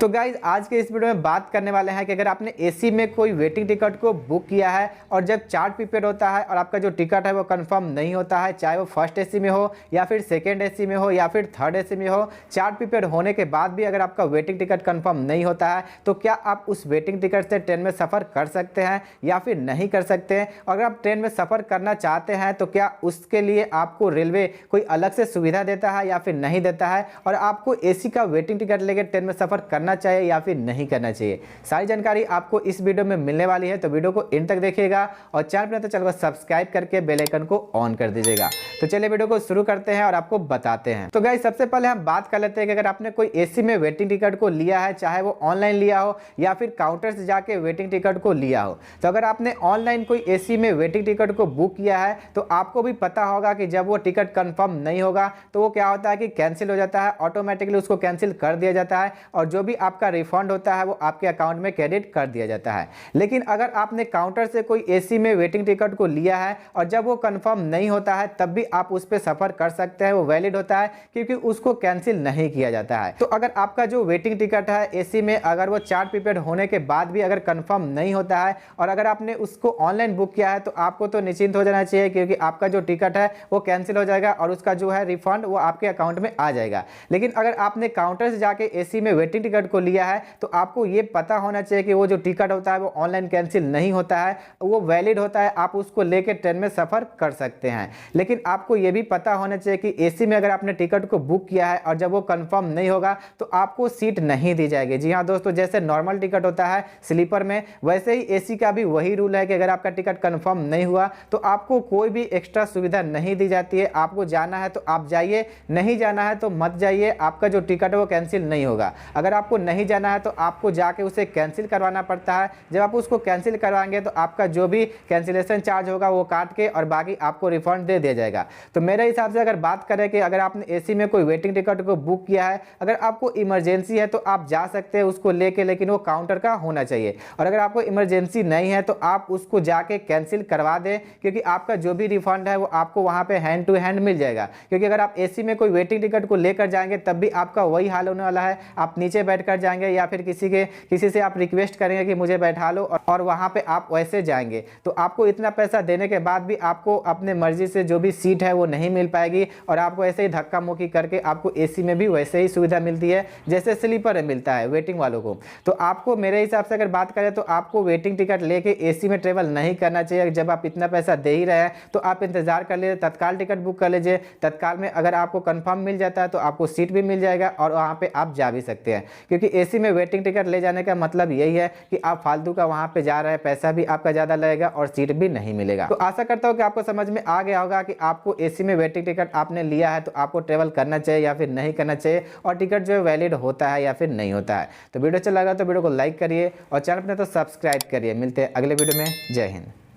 तो गाइज आज के इस वीडियो में बात करने वाले हैं कि अगर आपने एसी में कोई वेटिंग टिकट को बुक किया है और जब चार्ट प्रीपेड होता है और आपका जो टिकट है वो कंफर्म नहीं होता है, चाहे वो फर्स्ट एसी में हो या फिर सेकंड एसी में हो या फिर थर्ड एसी में हो, चार्ट प्रीपेड होने के बाद भी अगर आपका वेटिंग टिकट कंफर्म नहीं होता है तो क्या आप उस वेटिंग टिकट से ट्रेन में सफ़र कर सकते हैं या फिर नहीं कर सकते हैं। अगर आप ट्रेन में सफ़र करना चाहते हैं तो क्या उसके लिए आपको रेलवे कोई अलग से सुविधा देता है या फिर नहीं देता है, और आपको एसी का वेटिंग टिकट लेकर ट्रेन में सफ़र करना चाहिए या फिर नहीं करना चाहिए, सारी जानकारी आपको इस वीडियो में मिलने वाली है। तो वीडियो को एंड तक देखिएगा और चैनल पर तो चैनल को सब्सक्राइब करके बेल आइकन को ऑन कर दीजिएगा। तो चलिए वीडियो को शुरू करते हैं और आपको बताते हैं। तो गाइस सबसे पहले हम बात कर लेते हैं कि अगर आपने कोई एसी में वेटिंग टिकट को लिया है, चाहे वो ऑनलाइन लिया हो या फिर काउंटर से जाके वेटिंग टिकट को लिया हो, तो अगर आपने ऑनलाइन कोई एसी में वेटिंग टिकट को बुक किया है तो आपको भी पता होगा कि जब वो टिकट कंफर्म नहीं होगा तो वो क्या होता है कि कैंसिल हो जाता है, ऑटोमेटिकली उसको कैंसिल कर दिया जाता है और जो भी आपका रिफंड होता है वो आपके अकाउंट में क्रेडिट कर दिया जाता है। लेकिन अगर आपने काउंटर से कोई एसी में वेटिंग टिकट को लिया है और जब वो कंफर्म नहीं होता है तब भी आप उस पर सफर कर सकते हैं, वो वैलिड होता है क्योंकि उसको कैंसिल नहीं किया जाता है। तो अगर आपका जो वेटिंग टिकट है एसी में, अगर वो चार्ट प्रीपेड होने के बाद भी अगर कंफर्म नहीं होता है और अगर आपने उसको ऑनलाइन बुक किया है तो आपको तो निश्चिंत हो जाना चाहिए क्योंकि आपका जो टिकट है वो कैंसिल हो जाएगा और उसका जो है रिफंड वो आपके अकाउंट में आ जाएगा। लेकिन अगर आपने काउंटर से जाके एसी में वेटिंग टिकट को लिया है तो आपको ये पता होना चाहिए कि वो जो टिकट होता है वो ऑनलाइन कैंसिल नहीं होता है, वो वैलिड होता है, आप उसको लेकर ट्रेन में सफ़र कर सकते हैं। लेकिन आपको ये भी पता होना चाहिए कि एसी में अगर आपने टिकट को बुक किया है और जब वो कंफर्म नहीं होगा तो आपको सीट नहीं दी जाएगी। जी हाँ दोस्तों, जैसे नॉर्मल टिकट होता है स्लीपर में, वैसे ही एसी का भी वही रूल है कि अगर आपका टिकट कंफर्म नहीं हुआ तो आपको कोई भी एक्स्ट्रा सुविधा नहीं दी जाती है। आपको जाना है तो आप जाइए, नहीं जाना है तो मत जाइए, आपका जो टिकट है वो कैंसिल नहीं होगा। अगर आपको नहीं जाना है तो आपको जाके उसे कैंसिल करवाना पड़ता है। जब आप उसको कैंसिल करवाएंगे तो आपका जो भी कैंसिलेशन चार्ज होगा वो काट के और बाकी आपको रिफंड दे दिया जाएगा। तो मेरे हिसाब से अगर बात करें कि अगर आपने एसी में कोई वेटिंग टिकट को बुक किया है, अगर आपको इमरजेंसी है तो आप जा सकते हैं उसको लेके, लेकिन वो काउंटर का होना चाहिए। और अगर आपको इमरजेंसी नहीं है तो आप उसको जाके कैंसिल करवा दें क्योंकि आपका जो भी रिफंड है वो आपको वहाँ पे हैंड टू हैंड मिल जाएगा। क्योंकि अगर आप एसी में कोई वेटिंग टिकट को लेकर जाएंगे तब भी आपका वही हाल होने वाला है, आप नीचे बैठ कर जाएंगे या फिर किसी से आप रिक्वेस्ट करेंगे कि मुझे बैठा लो और वहाँ पे आप वैसे जाएंगे तो आपको इतना पैसा देने के बाद भी आपको अपने मर्जी से जो भी सीट है वो नहीं मिल पाएगी और आपको ऐसे ही धक्का मुक्की करके आपको एसी में भी वैसे ही सुविधा मिलती है जैसे स्लीपर में मिलता है वेटिंग वालों को। तो आपको मेरे हिसाब से अगर बात करें तो आपको वेटिंग टिकट लेके एसी में ट्रेवल नहीं करना चाहिए। जब आप इतना पैसा दे ही रहे हैं तो आप इंतजार कर लीजिए, तत्काल टिकट बुक कर लीजिए। तत्काल में अगर आपको कंफर्म मिल जाता है तो आपको सीट भी मिल जाएगा और वहाँ पे आप जा भी सकते हैं, क्योंकि एसी में वेटिंग टिकट ले जाने का मतलब यही है कि आप फालतू का वहाँ पे जा रहे हैं, पैसा भी आपका ज़्यादा लगेगा और सीट भी नहीं मिलेगा। तो आशा करता हूँ कि आपको समझ में आ गया होगा कि आपको एसी में वेटिंग टिकट आपने लिया है तो आपको ट्रेवल करना चाहिए या फिर नहीं करना चाहिए, और टिकट जो है वैलिड होता है या फिर नहीं होता है। तो वीडियो अच्छा लगा तो वीडियो को लाइक करिए और चैनल पर तो सब्सक्राइब करिए। मिलते हैं अगले वीडियो में। जय हिंद।